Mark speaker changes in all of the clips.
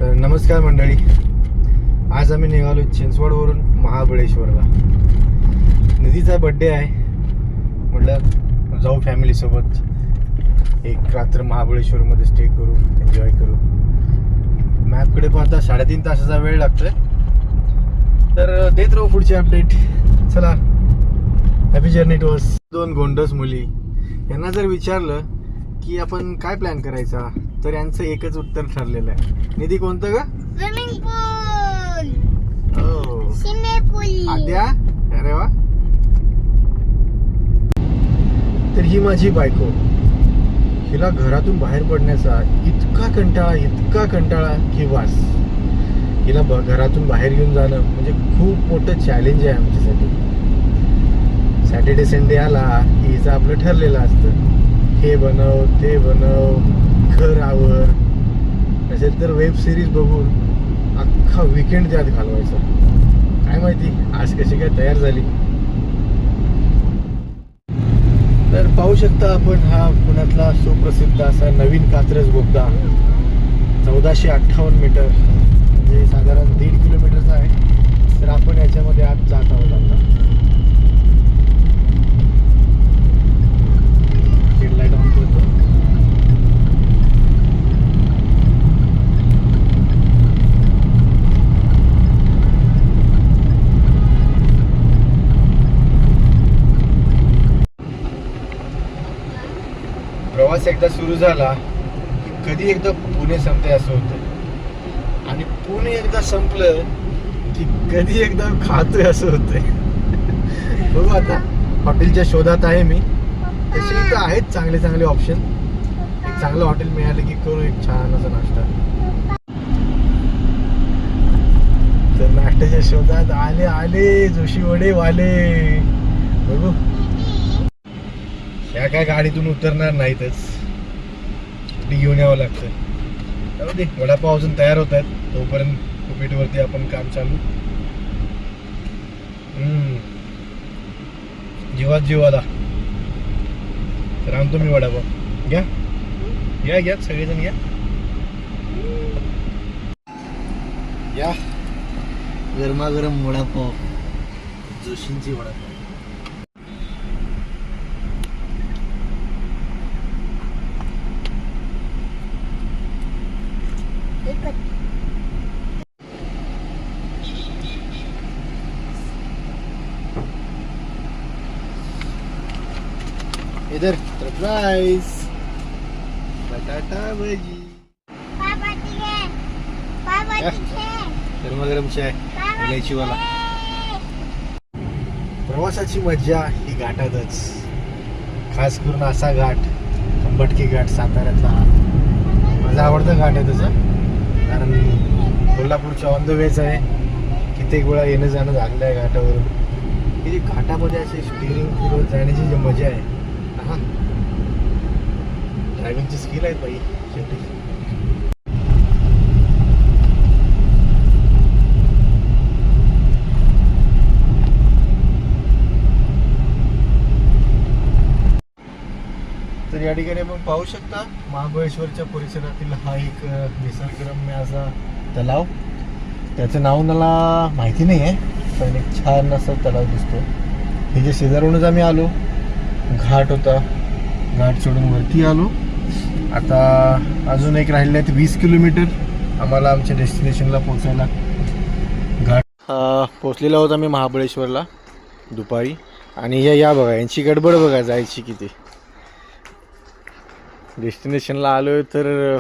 Speaker 1: तर नमस्कार मंडळी, आज आम्ही निघालो चिंचवडवरून महाबळेश्वरला. निधीचा बड्डे आहे, म्हटलं जाऊ फॅमिलीसोबत एक रात्र महाबळेश्वरमध्ये स्टे करू, एन्जॉय करू. मॅपकडे पाहता 3.5 तासाचा वेळ लागतोय, तर देत राहू पुढची अपडेट. चला, हॅपी जर्नी टू अस. 2 गोंडस मुली यांना जर विचारलं की आपण काय प्लॅन करायचा, तर यांचं एकच उत्तर ठरलेलं आहे. निधी, कोणतं का?
Speaker 2: स्विमिंग पूल.
Speaker 1: हो,
Speaker 2: स्विमिंग पूल.
Speaker 1: आद्या. अरे वा. तर ही माझी बायको. हिला घरातून बाहेर पडण्याचा इतका कंटाळा की वास. हिला घरातून बाहेर घेऊन जाणं म्हणजे खूप मोठं चॅलेंज आहे आमच्यासाठी. सॅटर्डे संडे आला की हिचं आपलं ठरलेलं असतं, हे बनव, ते बनव, घर आवर. नसेल तर वेब सिरीज बघून अख्खा वीकेंड त्यात घालवायचा. काय माहिती आज कशी काय तयार झाली. तर पाहू शकता आपण, हा पुण्यातला सुप्रसिद्ध असा नवीन कात्रज बोगदा. 1458 मीटर, म्हणजे साधारण 1.5 किलोमीटरचा आहे. तर आपण याच्यामध्ये आज जात आहोत. आता हेडलाईट ऑन करतो. प्रवास एकदा सुरू झाला की कधी एकदा पुणे संपते असं होतं, आणि पुणे एकदा संपलं की कधी एकदा खातोय असं होतंय. बघू आता, हॉटेलच्या शोधात आहे मी. तसे इथं आहेत चांगले ऑप्शन. एक चांगलं हॉटेल मिळालं की करू एक छान असा नाश्ता. तर नाश्त्याच्या शोधात आले जोशी वडे वाले. बघू, ह्या काय गाडीतून उतरणार नाहीतच, घेऊन यावं लागतं. दे, वडापाव अजून तयार होत आहेत, तोपर्यंत कुपीटवरती आपण काम चालू. जीव आला. तर आणतो मी वडापाव. घ्या सगळेजण या. गरमागरम वडापाव, जोशींची वडापाव. इधर सरप्राइज बटाटा भजी. गरमागरम चाय, इलायची वाला. प्रवासाची मज्जा ही घाटातच. खास करून असा घाट, खंबटकी घाट साताऱ्यातला माझा आवडता घाट आहे तसं. कारण कोल्हापूरच्या ऑन द वेच आहे. कित्येक वेळा येणं जाणं झालेलं आहे घाटावरून. ही घाटामध्ये असे स्टिअरिंग फिरवत जाण्याची जी मजा आहे, हा, ड्रायव्हिंगची स्किल आहेत बाई शेवटी. तर या ठिकाणी आपण पाहू शकता महाबळेश्वरच्या परिसरातील हा एक निसर्गरम्य असा तलाव. त्याचं नाव मला माहिती नाही आहे, पण एक छान असा तलाव दिसतो. हे जे शेजारूनच आम्ही आलो, घाट होता, घाट सोडून वरती आलो. आता अजून एक राहिलेलं आहे, 20 किलोमीटर आम्हाला आमच्या डेस्टिनेशनला पोहोचायला. घाट पोचलेला होता मी महाबळेश्वरला दुपारी. आणि या बघा, यांची गडबड बघा जायची किती. डेस्टिनेशनला आलो आहे तर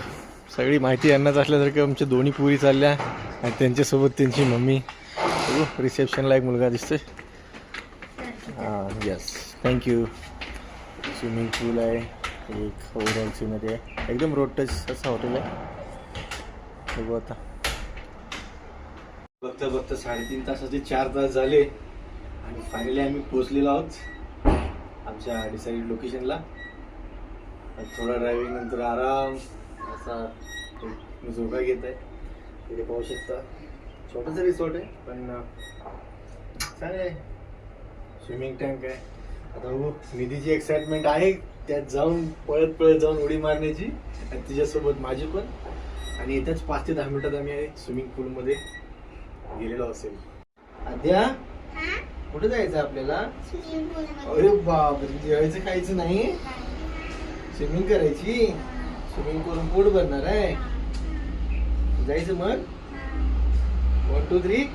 Speaker 1: सगळी माहिती यांनाच असल्यासारखं. आमच्या दोन्ही पुरी चालल्या आणि त्यांच्यासोबत त्यांची मम्मी. रिसेप्शनला एक मुलगा दिसतोय. Yes, thank you. स्विमिंग पूल आहे, एक ओव्हरऑल सीनरी आहे, एकदम रोड टच असं हॉटेल आहे. बघू आता. बघता 3.5 तासाचे 4 तास झाले आणि फायनली आम्ही पोचलेलो आहोत आमच्या डिसाइडेड लोकेशनला. थोडा ड्रायव्हिंग नंतर आराम असा झोका घेत आहे. तिथे पाहू शकता, छोटासा रिसॉर्ट आहे पण चांगलं आहे. स्विमिंग टँक आहे. आता हो, निधीची एक्साइटमेंट आहे त्यात जाऊन पळत जाऊन उडी मारण्याची, आणि तिच्यासोबत माझी पण. आणि येत्याच 5 ते 10 मिनिटात आम्ही स्विमिंग पूल मध्ये गेलेलो असेल. आद्या कुठे जायचं आपल्याला? अरे बापरे, जेवायचं खायचं नाही, स्विमिंग करायची. स्विमिंग करून पोट भरणार आहे. जायचं मग. 1 2 3